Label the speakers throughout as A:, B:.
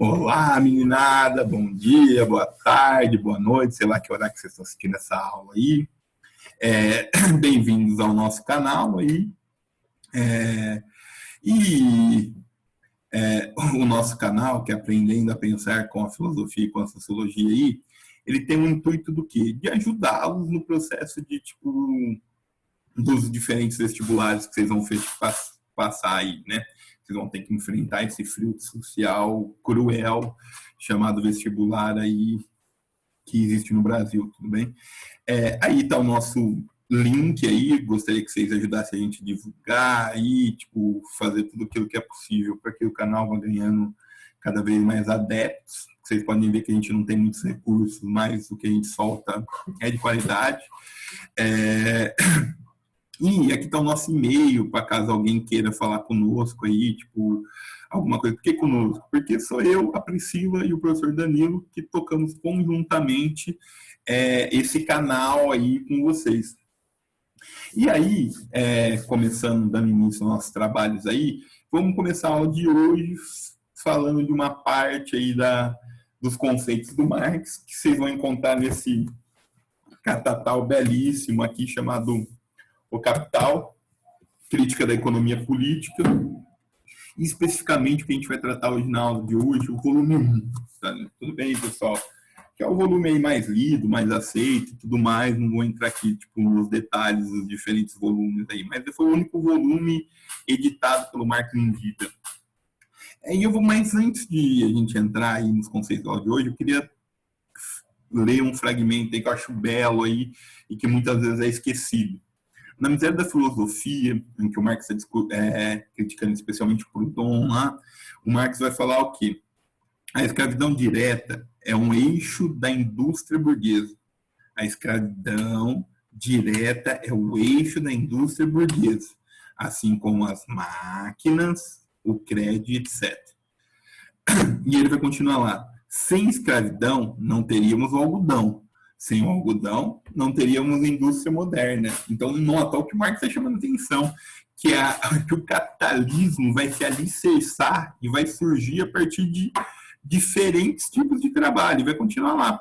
A: Olá, meninada, bom dia, boa tarde, boa noite, sei lá que hora que vocês estão assistindo essa aula aí. Bem-vindos ao nosso canal aí. É, e o nosso canal, que é Aprendendo a Pensar com a Filosofia e com a Sociologia aí, ele tem um intuito do quê? De ajudá-los no processo de, dos diferentes vestibulares que vocês vão passar aí, né? Vocês vão ter que enfrentar esse frio social cruel chamado vestibular aí que existe no Brasil, tudo bem? Aí está o nosso link aí, gostaria que vocês ajudassem a gente a divulgar aí, fazer tudo aquilo que é possível para que o canal vá ganhando cada vez mais adeptos. Vocês podem ver que a gente não tem muitos recursos, mas o que a gente solta é de qualidade. E aqui está o nosso e-mail, para caso alguém queira falar conosco aí, alguma coisa. Por que conosco? Porque sou eu, a Priscila e o professor Danilo que tocamos conjuntamente esse canal aí com vocês. E aí, começando, dando início aos nossos trabalhos aí, vamos começar a aula de hoje falando de uma parte aí dos conceitos do Marx, que vocês vão encontrar nesse catatal belíssimo aqui chamado O Capital, Crítica da Economia Política, e especificamente o que a gente vai tratar hoje na aula de hoje, o volume 1. Tá? Tudo bem, pessoal? Que é o volume aí mais lido, mais aceito e tudo mais, não vou entrar aqui nos detalhes dos diferentes volumes aí, mas foi o único volume editado pelo Marx em vida. Mas antes de a gente entrar aí nos conceitos da aula de hoje, eu queria ler um fragmento aí que eu acho belo aí e que muitas vezes é esquecido. Na Miséria da Filosofia, em que o Marx está criticando especialmente o Proudhon lá, o Marx vai falar o quê? A escravidão direta é um eixo da indústria burguesa. A escravidão direta é o eixo da indústria burguesa, assim como as máquinas, o crédito, etc. E ele vai continuar lá. Sem escravidão, não teríamos o algodão. Sem o algodão, não teríamos indústria moderna. Então, nota o que o Marx está chamando a atenção, que o capitalismo vai se alicerçar e vai surgir a partir de diferentes tipos de trabalho, e vai continuar lá.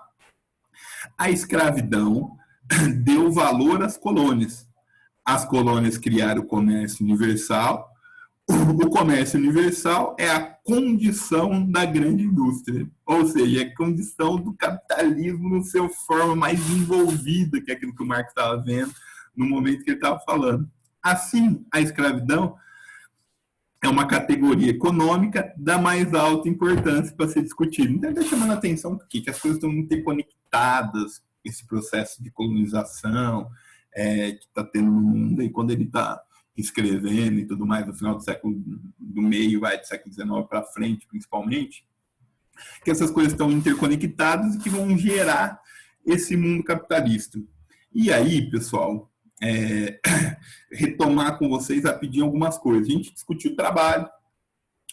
A: A escravidão deu valor às colônias. As colônias criaram o comércio universal. O comércio universal é a condição da grande indústria, ou seja, é a condição do capitalismo no seu forma mais envolvida, que é aquilo que o Marx estava vendo no momento que ele estava falando. Assim, a escravidão é uma categoria econômica da mais alta importância para ser discutida. Então, ele está chamando a atenção que as coisas estão interconectadas, esse processo de colonização que está tendo no mundo, e quando ele está escrevendo e tudo mais no final do século, do meio, do século XIX para frente, principalmente, que essas coisas estão interconectadas e que vão gerar esse mundo capitalista. E aí, pessoal, retomar com vocês rapidinho algumas coisas. A gente discutiu o trabalho,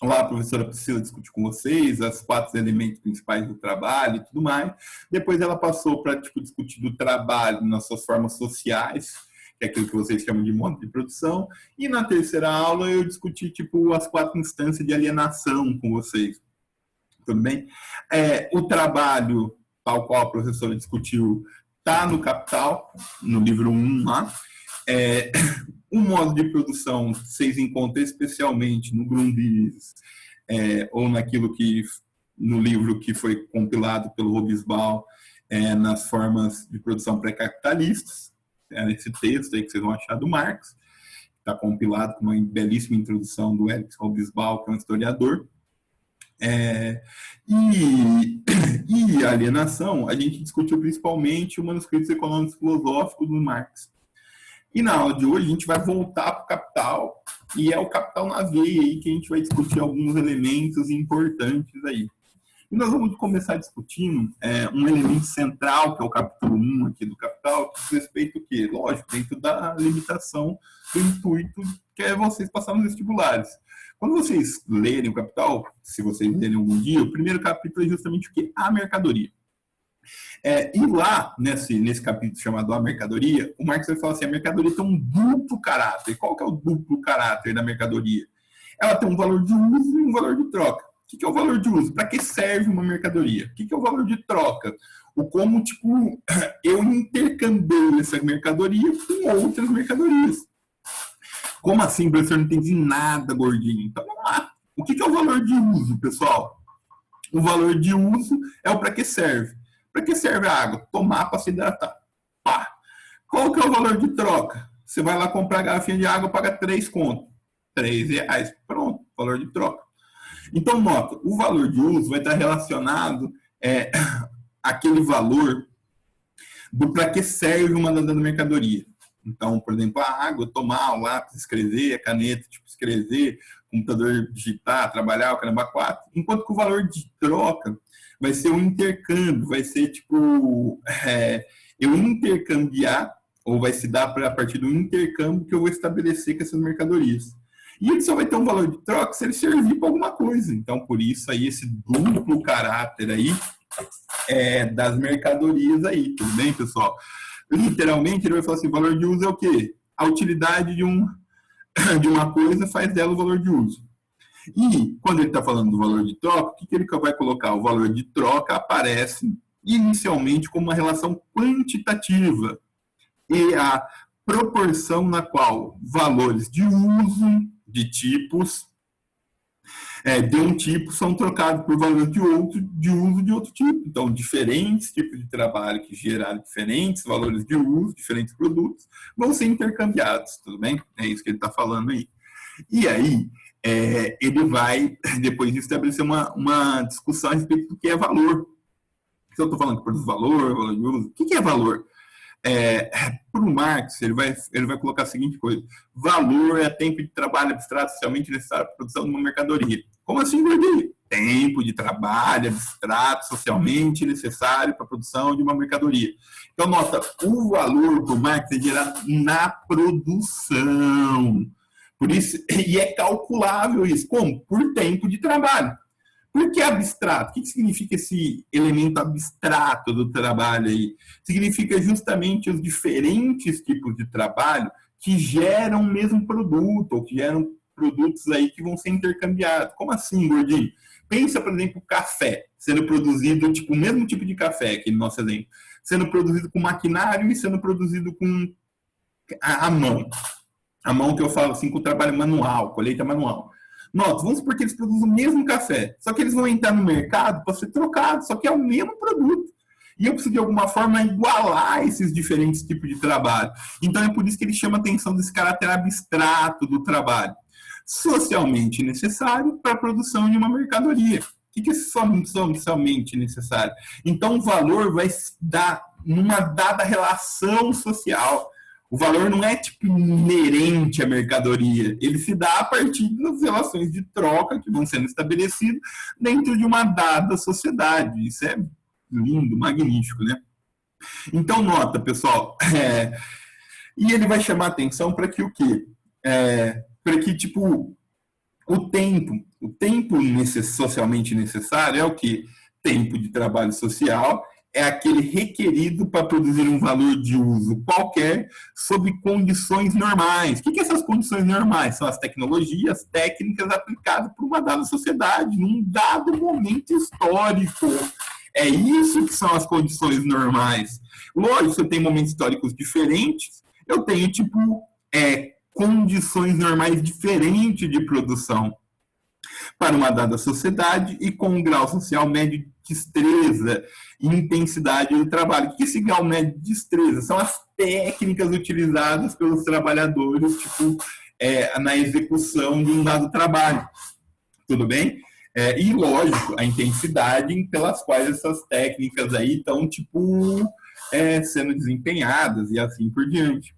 A: lá a professora Priscila discutiu com vocês os 4 elementos principais do trabalho e tudo mais. Depois ela passou para discutir do trabalho nas suas formas sociais, que é aquilo que vocês chamam de modo de produção. E na terceira aula eu discuti as 4 instâncias de alienação com vocês. Tudo bem? O trabalho, tal qual a professora discutiu, está no Capital, no livro 1 lá. O modo de produção vocês encontram especialmente no Grundrisse, ou no livro que foi compilado pelo Hobsbawm, nas formas de produção pré-capitalistas. Esse texto aí que vocês vão achar do Marx, está compilado com uma belíssima introdução do Eric Hobsbawm, que é um historiador. E a alienação, a gente discutiu principalmente o Manuscritos Econômicos Filosóficos do Marx. E na aula de hoje a gente vai voltar para o Capital, e é o Capital na veia aí que a gente vai discutir alguns elementos importantes aí. E nós vamos começar discutindo um elemento central, que é o capítulo 1 aqui do Capital, que diz respeito ao quê? Lógico, dentro da limitação do intuito que é vocês passarem nos vestibulares. Quando vocês lerem o Capital, se vocês lerem algum dia, o primeiro capítulo é justamente o quê? A mercadoria. E lá, nesse capítulo chamado A Mercadoria, o Marx vai falar assim, a mercadoria tem um duplo caráter. Qual que é o duplo caráter da mercadoria? Ela tem um valor de uso e um valor de troca. O que é o valor de uso? Para que serve uma mercadoria? O que é o valor de troca? O como, tipo, eu intercambio essa mercadoria com outras mercadorias. Como assim, professor? Não entendi nada, gordinho. Então, vamos lá. O que é o valor de uso, pessoal? O valor de uso é o para que serve. Para que serve a água? Tomar para se hidratar. Pá. Qual que é o valor de troca? Você vai lá comprar a garrafinha de água, paga 3 conto. R$3. Pronto, valor de troca. Então, nota, o valor de uso vai estar relacionado àquele valor do para que serve uma dada mercadoria. Então, por exemplo, a água, tomar, o lápis, escrever, a caneta, tipo, escrever, computador digitar, trabalhar, o caramba 4. Enquanto que o valor de troca vai ser um intercâmbio, vai ser tipo, eu intercambiar, ou vai se dar a partir do intercâmbio que eu vou estabelecer com essas mercadorias. E ele só vai ter um valor de troca se ele servir para alguma coisa. Então, por isso aí, esse duplo caráter aí das mercadorias aí, tudo bem, pessoal? Literalmente, ele vai falar assim, valor de uso é o quê? A utilidade de uma coisa faz dela o valor de uso. E, quando ele está falando do valor de troca, o que ele vai colocar? O valor de troca aparece inicialmente como uma relação quantitativa e a proporção na qual valores de uso de tipos de um tipo são trocados por valores de uso de outro tipo. Então, diferentes tipos de trabalho que geraram diferentes valores de uso, diferentes produtos, vão ser intercambiados, tudo bem? É isso que ele está falando aí. E aí, ele vai, depois de estabelecer uma discussão a respeito do que é valor. Se eu estou falando que produz valor de uso, o que é valor? Para o Marx, ele vai colocar a seguinte coisa: valor é tempo de trabalho abstrato socialmente necessário para a produção de uma mercadoria. Como assim, gordinho? Tempo de trabalho abstrato socialmente necessário para a produção de uma mercadoria. Então, nota, o valor para o Marx é gerado na produção. Por isso, e é calculável isso. Como? Por tempo de trabalho. Por que abstrato? O que significa esse elemento abstrato do trabalho aí? Significa justamente os diferentes tipos de trabalho que geram o mesmo produto, ou que geram produtos aí que vão ser intercambiados. Como assim, gordinho? Pensa, por exemplo, café sendo produzido, tipo, o mesmo tipo de café, aqui no nosso exemplo, sendo produzido com maquinário e sendo produzido com a mão. A mão que eu falo assim, com o trabalho manual, colheita manual. Nota, vamos supor que eles produzem o mesmo café, só que eles vão entrar no mercado para ser trocado, só que é o mesmo produto. E eu preciso, de alguma forma, igualar esses diferentes tipos de trabalho. Então, é por isso que ele chama a atenção desse caráter abstrato do trabalho. Socialmente necessário para a produção de uma mercadoria. O que é socialmente necessário? Então, o valor vai se dar numa dada relação social. O valor não é tipo inerente à mercadoria, ele se dá a partir das relações de troca que vão sendo estabelecidas dentro de uma dada sociedade. Isso é lindo, magnífico, né? Então, nota, pessoal, e ele vai chamar atenção para que o quê? Para que, tipo, o tempo socialmente necessário é o quê? Tempo de trabalho social, é aquele requerido para produzir um valor de uso qualquer sob condições normais. O que essas condições normais? São as tecnologias técnicas aplicadas por uma dada sociedade, num dado momento histórico. É isso que são as condições normais. Lógico, eu tenho momentos históricos diferentes, eu tenho, tipo, condições normais diferentes de produção para uma dada sociedade e com um grau social médio de destreza e intensidade do trabalho. O que é esse grau médio de destreza? São as técnicas utilizadas pelos trabalhadores, tipo, na execução de um dado trabalho. Tudo bem? E, lógico, a intensidade pelas quais essas técnicas aí estão, tipo, sendo desempenhadas e assim por diante.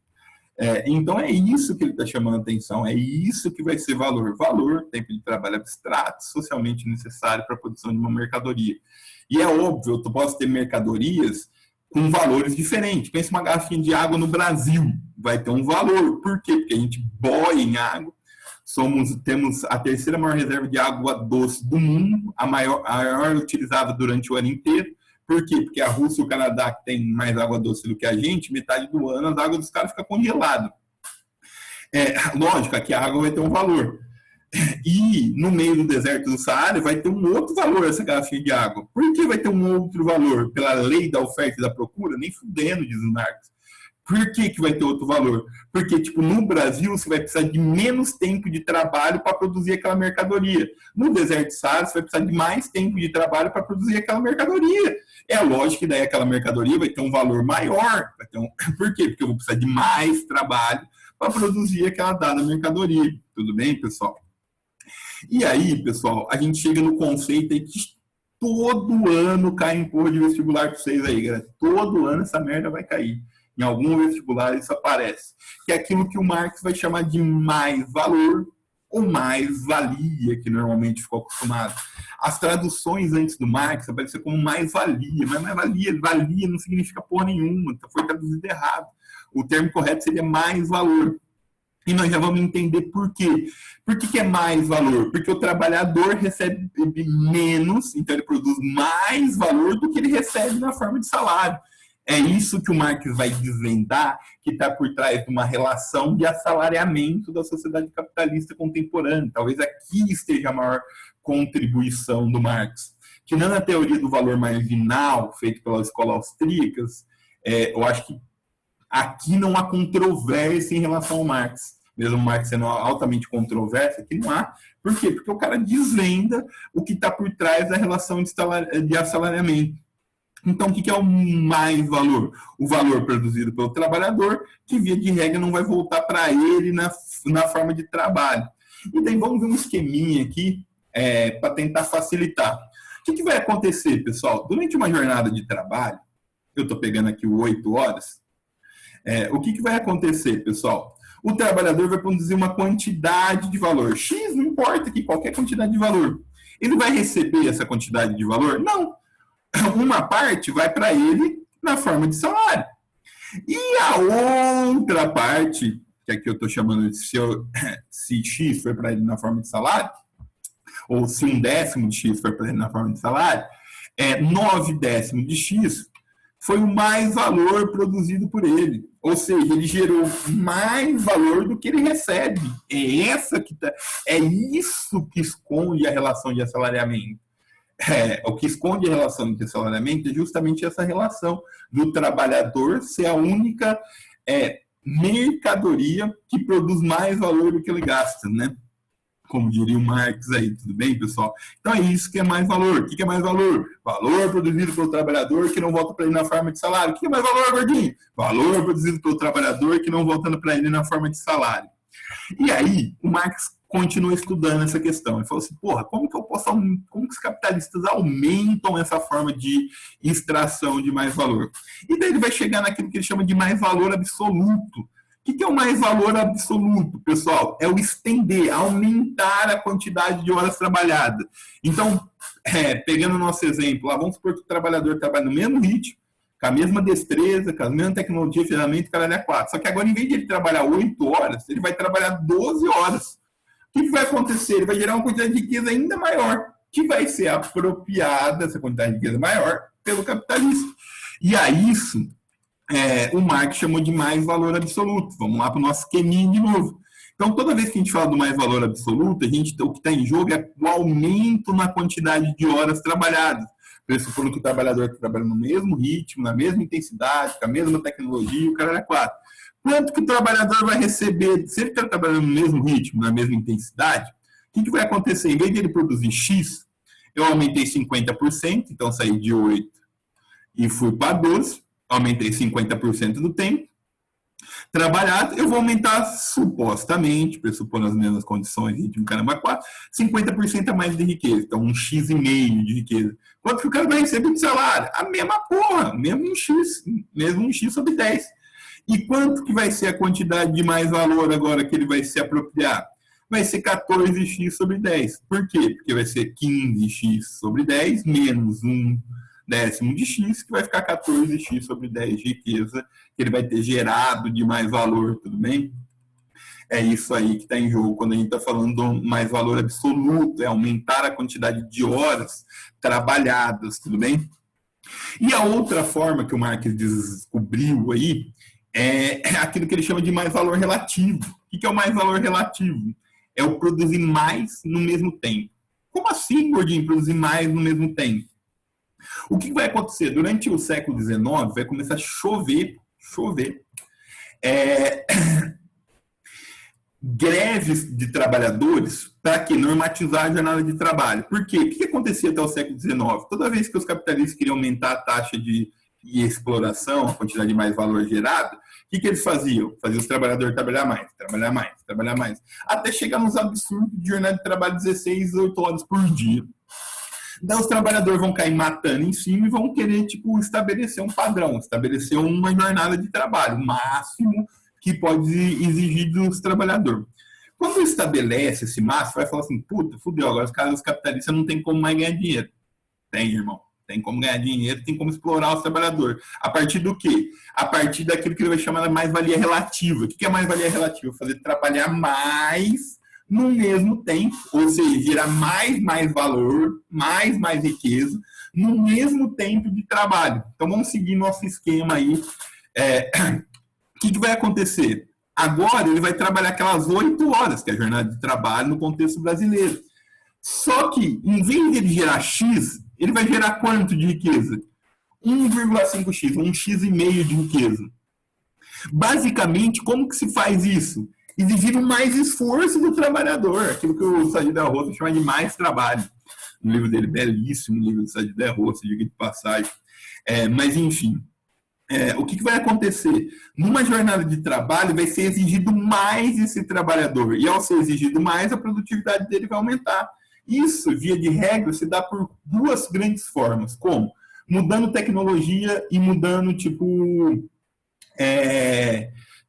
A: Então, é isso que ele está chamando a atenção, é isso que vai ser valor. Valor, tempo de trabalho abstrato, socialmente necessário para a produção de uma mercadoria. E é óbvio, eu posso ter mercadorias com valores diferentes. Pensa uma garrafinha de água no Brasil, vai ter um valor. Por quê? Porque a gente boia em água, temos a terceira maior reserva de água doce do mundo, a maior utilizada durante o ano inteiro. Por quê? Porque a Rússia e o Canadá, que tem mais água doce do que a gente, metade do ano as águas dos caras ficam congeladas. Lógico, aqui a água vai ter um valor. E no meio do deserto do Saara vai ter um outro valor essa garrafinha de água. Por que vai ter um outro valor? Pela lei da oferta e da procura? Nem fudendo, diz o Marx. Por que vai ter outro valor? Porque, tipo, no Brasil, você vai precisar de menos tempo de trabalho para produzir aquela mercadoria. No deserto do Saara, você vai precisar de mais tempo de trabalho para produzir aquela mercadoria. É lógico que daí aquela mercadoria vai ter um valor maior. Por quê? Porque eu vou precisar de mais trabalho para produzir aquela dada mercadoria. Tudo bem, pessoal? E aí, pessoal, a gente chega no conceito aí que todo ano cai em porra de vestibular para vocês aí, galera. Todo ano essa merda vai cair. Em algum vestibular isso aparece. Que é aquilo que o Marx vai chamar de mais valor ou mais valia, que normalmente ficou acostumado. As traduções antes do Marx apareciam como mais valia, mas mais valia não significa porra nenhuma, foi traduzido errado. O termo correto seria mais valor. E nós já vamos entender por quê. Por que é mais valor? Porque o trabalhador recebe menos, então ele produz mais valor do que ele recebe na forma de salário. É isso que o Marx vai desvendar, que está por trás de uma relação de assalariamento da sociedade capitalista contemporânea. Talvez aqui esteja a maior contribuição do Marx. Que não na teoria do valor marginal, feito pela escola austríaca, eu acho que aqui não há controvérsia em relação ao Marx. Mesmo o Marx sendo altamente controverso, aqui não há. Por quê? Porque o cara desvenda o que está por trás da relação de assalariamento. Então, o que é o mais valor? O valor produzido pelo trabalhador, que via de regra não vai voltar para ele na forma de trabalho. E daí vamos ver um esqueminha aqui para tentar facilitar. O que vai acontecer, pessoal? Durante uma jornada de trabalho, eu estou pegando aqui o 8 horas, o que vai acontecer, pessoal? O trabalhador vai produzir uma quantidade de valor. X não importa aqui, qualquer quantidade de valor. Ele vai receber essa quantidade de valor? Não. Uma parte vai para ele na forma de salário. E a outra parte, que aqui eu estou chamando de se X foi para ele na forma de salário, ou se 1/10 de X foi para ele na forma de salário, 9/10 de X foi o mais valor produzido por ele. Ou seja, ele gerou mais valor do que ele recebe. É isso que esconde a relação de assalariamento. O que esconde a relação de assalariamento é justamente essa relação do trabalhador ser a única mercadoria que produz mais valor do que ele gasta, né? Como diria o Marx aí, tudo bem, pessoal? Então é isso que é mais valor. O que é mais valor? Valor produzido pelo trabalhador que não volta para ele na forma de salário. O que é mais valor, gordinho? Valor produzido pelo trabalhador que não volta para ele na forma de salário. E aí, o Marx continua estudando essa questão. Ele falou assim, porra, como que os capitalistas aumentam essa forma de extração de mais valor? E daí ele vai chegar naquilo que ele chama de mais valor absoluto. O que é o mais valor absoluto, pessoal? É o estender, aumentar a quantidade de horas trabalhadas. Então, pegando o nosso exemplo, vamos supor que o trabalhador trabalha no mesmo ritmo, com a mesma destreza, com a mesma tecnologia, ferramenta, caralho é 4. Só que agora, em vez de ele trabalhar 8 horas, ele vai trabalhar 12 horas. O que vai acontecer? Ele vai gerar uma quantidade de riqueza ainda maior, que vai ser apropriada, essa quantidade de riqueza maior, pelo capitalista. E a isso, o Marx chamou de mais valor absoluto. Vamos lá para o nosso esqueminha de novo. Então, toda vez que a gente fala do mais valor absoluto, o que está em jogo é o aumento na quantidade de horas trabalhadas. Pressupondo que o trabalhador está trabalhando no mesmo ritmo, na mesma intensidade, com a mesma tecnologia, o cara é 4. Quanto que o trabalhador vai receber? Se ele está trabalhando no mesmo ritmo, na mesma intensidade, o que vai acontecer? Em vez de ele produzir X, eu aumentei 50%, então saí de 8 e fui para 12, aumentei 50% do tempo trabalhado, eu vou aumentar supostamente, pressupondo as mesmas condições, ritmo, caramba, 4, 50% a mais de riqueza, então um X e meio de riqueza. Quanto que o cara vai receber de salário? A mesma porra, mesmo um X sobre 10. E quanto que vai ser a quantidade de mais valor agora que ele vai se apropriar? Vai ser 14x sobre 10. Por quê? Porque vai ser 15x sobre 10 menos 1/10 de x, que vai ficar 14x sobre 10 de riqueza, que ele vai ter gerado de mais valor, tudo bem? É isso aí que está em jogo quando a gente está falando do mais valor absoluto, é aumentar a quantidade de horas trabalhadas, tudo bem? E a outra forma que o Marx descobriu aí é aquilo que ele chama de mais valor relativo. O que é o mais valor relativo? é o produzir mais no mesmo tempo. Como assim, gordinho, produzir mais no mesmo tempo? O que vai acontecer? Durante o século XIX, vai começar a chover é, greves de trabalhadores para que normatizar a jornada de trabalho. Por quê? O que acontecia até o século XIX? Toda vez que os capitalistas queriam aumentar a taxa de exploração, a quantidade de mais valor gerado, o que eles faziam? Faziam os trabalhadores trabalhar mais, até chegar nos absurdos de jornada de trabalho 16, 8 horas por dia. Daí os trabalhadores vão cair matando em cima e vão querer, tipo, estabelecer um padrão, estabelecer uma jornada de trabalho, o máximo que pode exigir dos trabalhadores. Quando estabelece esse máximo, vai falar assim, puta, fudeu, agora os caras capitalistas não tem como mais ganhar dinheiro. Tem, irmão. Tem como ganhar dinheiro, tem como explorar os trabalhadores. A partir do quê? A partir daquilo que ele vai chamar de mais-valia relativa. O que é mais-valia relativa? Fazer trabalhar mais no mesmo tempo, ou seja, gerar mais valor, mais riqueza, no mesmo tempo de trabalho. Então, vamos seguir nosso esquema aí. O que vai acontecer? Agora, ele vai trabalhar aquelas 8 horas, que é a jornada de trabalho no contexto brasileiro. Só que, em vez de ele gerar X, ele vai gerar quanto de riqueza? 1,5x, 1,5x de riqueza. Basicamente, como que se faz isso? Exigindo mais esforço do trabalhador, aquilo que o Sadi da Roça chama de mais trabalho. No livro dele, belíssimo livro do Sadi da Roça, diga de passagem. Mas, enfim, o que vai acontecer? Numa jornada de trabalho, vai ser exigido mais esse trabalhador. E, ao ser exigido mais, a produtividade dele vai aumentar. Isso, via de regra, se dá por 2 grandes formas. Como? Mudando tecnologia e mudando,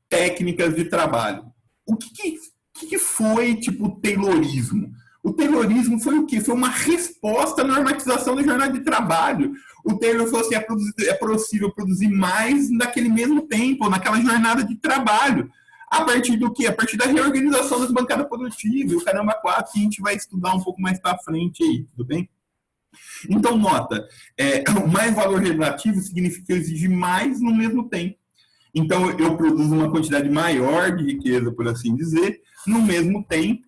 A: técnicas de trabalho. O que foi, o Taylorismo? O Taylorismo foi o quê? Foi uma resposta à normatização da jornada de trabalho. O Taylor falou assim, é possível produzir mais naquele mesmo tempo, naquela jornada de trabalho. A partir do quê? A partir da reorganização das bancadas produtivas, o caramba 4, que a gente vai estudar um pouco mais para frente aí, tudo bem? Então, nota, mais valor relativo significa que eu exigir mais no mesmo tempo. Então, eu produzo uma quantidade maior de riqueza, por assim dizer, no mesmo tempo,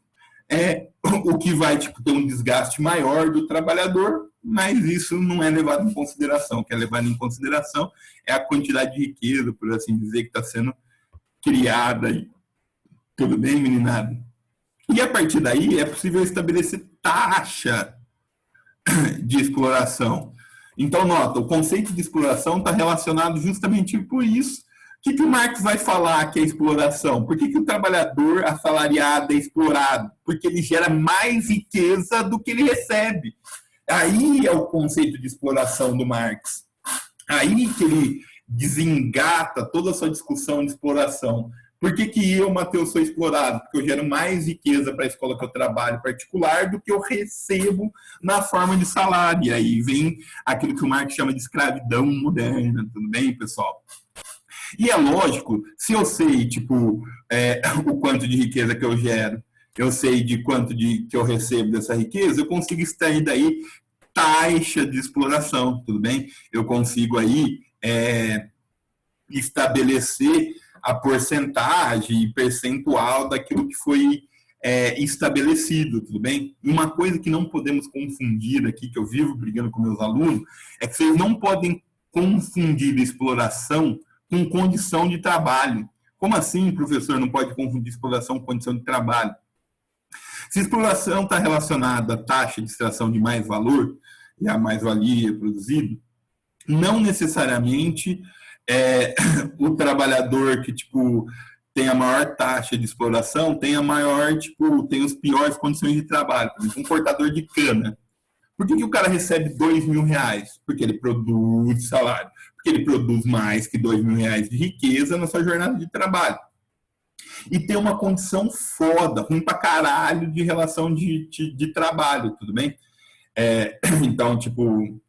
A: o que vai ter um desgaste maior do trabalhador, mas isso não é levado em consideração. O que é levado em consideração é a quantidade de riqueza, por assim dizer, que está sendo criada aí. Tudo bem, meninada? E a partir daí é possível estabelecer taxa de exploração. Então, nota, o conceito de exploração está relacionado justamente por isso. O que o Marx vai falar que é exploração? Por que o trabalhador assalariado é explorado? Porque ele gera mais riqueza do que ele recebe. Aí é o conceito de exploração do Marx. Aí que ele desengata toda a sua discussão de exploração. Por que eu, Matheus, sou explorado? Porque eu gero mais riqueza para a escola que eu trabalho particular do que eu recebo na forma de salário. E aí vem aquilo que o Marx chama de escravidão moderna. Tudo bem, pessoal? E é lógico, se eu sei, o quanto de riqueza que eu gero, eu sei de quanto que eu recebo dessa riqueza, eu consigo extrair daí taxa de exploração, tudo bem? Eu consigo aí estabelecer a porcentagem percentual daquilo que foi estabelecido, tudo bem? E uma coisa que não podemos confundir aqui, que eu vivo brigando com meus alunos, é que vocês não podem confundir exploração com condição de trabalho. Como assim, professor, não pode confundir exploração com condição de trabalho? Se a exploração está relacionada à taxa de extração de mais valor e a mais-valia produzida, não necessariamente o trabalhador que tem a maior taxa de exploração tem a maior, tem as piores condições de trabalho. Por exemplo, um cortador de cana. Por que o cara recebe R$2.000? Porque ele produz salário. Porque ele produz mais que R$2.000 de riqueza na sua jornada de trabalho. E tem uma condição foda, ruim pra caralho de relação de trabalho, tudo bem? Então,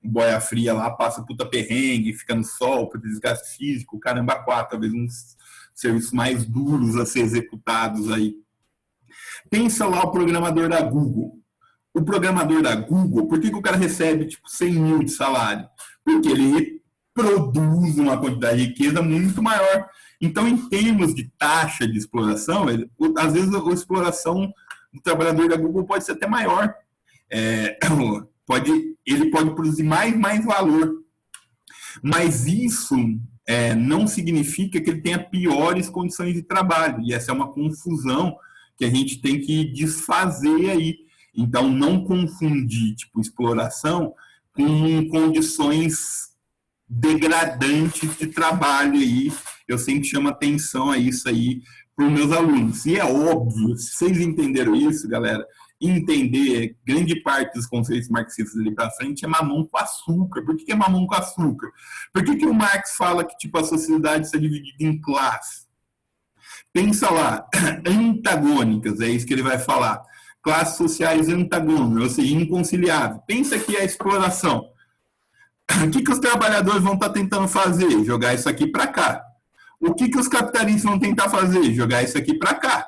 A: boia fria lá, passa puta perrengue, fica no sol, por desgaste físico, caramba, 4, talvez uns serviços mais duros a ser executados aí. Pensa lá o programador da Google. O programador da Google, por que o cara recebe 100 mil de salário? Porque ele produz uma quantidade de riqueza muito maior. Então, em termos de taxa de exploração, às vezes a exploração do trabalhador da Google pode ser até maior. Ele pode produzir mais valor. Mas isso não significa que ele tenha piores condições de trabalho. E essa é uma confusão que a gente tem que desfazer aí. Então, não confundir, tipo, exploração com condições degradantes de trabalho aí. Eu sempre chamo atenção a isso aí para os meus alunos. E é óbvio, se vocês entenderam isso, galera, entender grande parte dos conceitos marxistas ali para frente é mamão com açúcar. Por que é mamão com açúcar? Por que o Marx fala que tipo, a sociedade está dividida em classes? Pensa lá, antagônicas, é isso que ele vai falar. Classes sociais antagônicas, ou seja, inconciliáveis. Pensa que é a exploração. O que os trabalhadores vão estar tentando fazer? Jogar isso aqui para cá. O que os capitalistas vão tentar fazer? Jogar isso aqui para cá.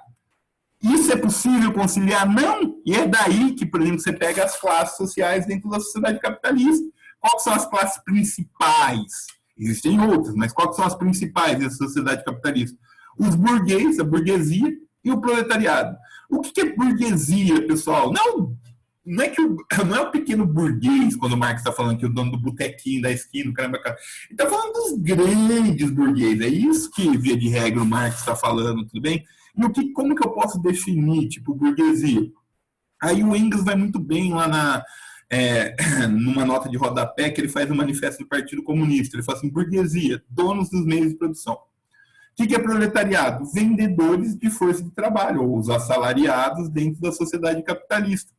A: Isso é possível conciliar? Não. E é daí que, por exemplo, você pega as classes sociais dentro da sociedade capitalista. Quais são as classes principais? Existem outras, mas quais são as principais dessa sociedade capitalista? Os burgueses, a burguesia e o proletariado. O que é burguesia, pessoal? Não é o pequeno burguês, quando o Marx está falando que o dono do botequinho da esquina, caramba, cara. Ele está falando dos grandes burgueses. É isso que, via de regra, o Marx está falando, tudo bem? E como que eu posso definir, tipo, burguesia? Aí o Engels vai muito bem lá numa nota de rodapé que ele faz no manifesto do Partido Comunista. Ele fala assim, burguesia, donos dos meios de produção. O que é proletariado? Vendedores de força de trabalho, ou os assalariados dentro da sociedade capitalista.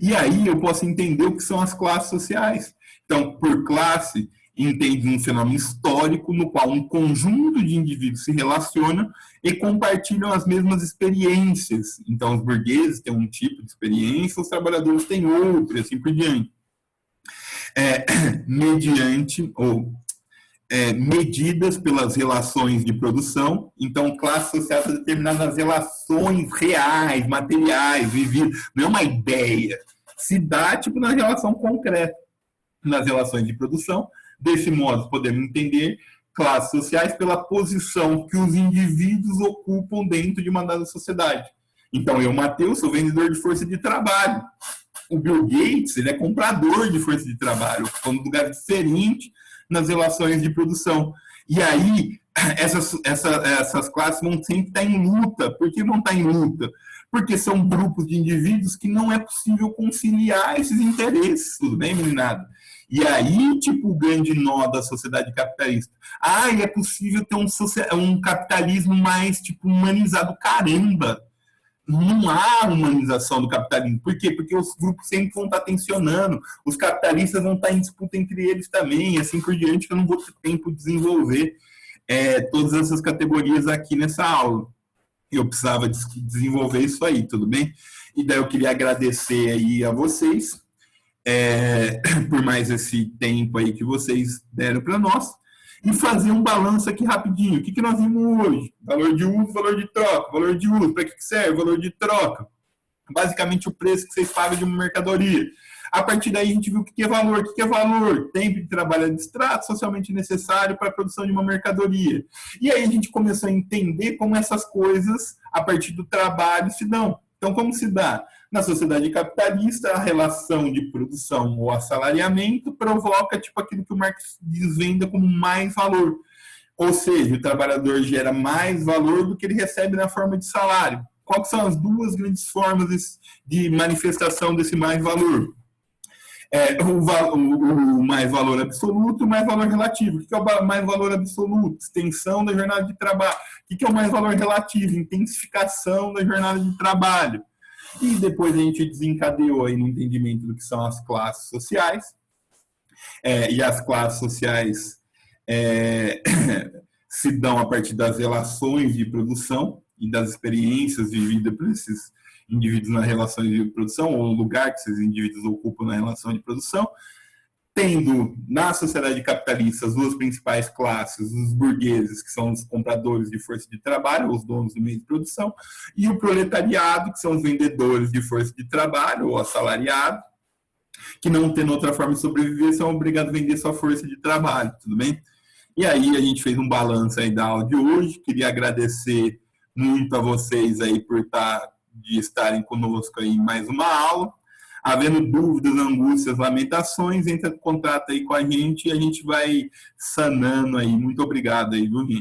A: E aí eu posso entender o que são as classes sociais. Então, por classe, entende um fenômeno histórico no qual um conjunto de indivíduos se relaciona e compartilham as mesmas experiências. Então, os burgueses têm um tipo de experiência, os trabalhadores têm outro, e assim por diante. Medidas pelas relações de produção. Então, classe social está determinada nas relações reais, materiais, vividas. Não é uma ideia. Se dá, tipo, na relação concreta, nas relações de produção. Desse modo, podemos entender classes sociais pela posição que os indivíduos ocupam dentro de uma dada sociedade. Então, eu, Matheus, sou vendedor de força de trabalho. O Bill Gates, ele é comprador de força de trabalho, ocupando um lugar diferente nas relações de produção. E aí, essas classes vão sempre estar em luta. Por que vão estar em luta? Porque são grupos de indivíduos que não é possível conciliar esses interesses, tudo bem, meninada? E aí, tipo, o grande nó da sociedade capitalista. É possível ter um capitalismo mais, tipo, humanizado. Caramba! Não há humanização do capitalismo. Por quê? Porque os grupos sempre vão estar tensionando, os capitalistas vão estar em disputa entre eles também, e assim por diante, que eu não vou ter tempo de desenvolver todas essas categorias aqui nessa aula. Eu precisava desenvolver isso aí, tudo bem? E daí eu queria agradecer aí a vocês por mais esse tempo aí que vocês deram para nós. E fazer um balanço aqui rapidinho. O que nós vimos hoje? Valor de uso, valor de troca. Valor de uso, para que serve? Valor de troca. Basicamente o preço que vocês pagam de uma mercadoria. A partir daí a gente viu o que é valor. O que é valor? Tempo de trabalho abstrato, socialmente necessário para a produção de uma mercadoria. E aí a gente começou a entender como essas coisas, a partir do trabalho, se dão. Então, como se dá? Na sociedade capitalista, a relação de produção ou assalariamento provoca tipo aquilo que o Marx desvenda como mais valor. Ou seja, o trabalhador gera mais valor do que ele recebe na forma de salário. Quais são as duas grandes formas de manifestação desse mais valor? O mais valor absoluto e o mais valor relativo. O que é o mais valor absoluto? Extensão da jornada de trabalho. O que é o mais valor relativo? Intensificação da jornada de trabalho. E depois a gente desencadeou aí no entendimento do que são as classes sociais. E as classes sociais se dão a partir das relações de produção e das experiências vividas por esses indivíduos na relação de produção, ou o lugar que esses indivíduos ocupam na relação de produção, tendo na sociedade capitalista as duas principais classes, os burgueses, que são os compradores de força de trabalho, os donos do meio de produção, e o proletariado, que são os vendedores de força de trabalho, ou assalariado, que não tendo outra forma de sobreviver, são obrigados a vender sua força de trabalho, tudo bem? E aí a gente fez um balanço aí da aula de hoje, queria agradecer muito a vocês aí por estar de estarem conosco aí em mais uma aula. Havendo dúvidas, angústias, lamentações, entra em contato aí com a gente e a gente vai sanando aí. Muito obrigado aí, viu, gente?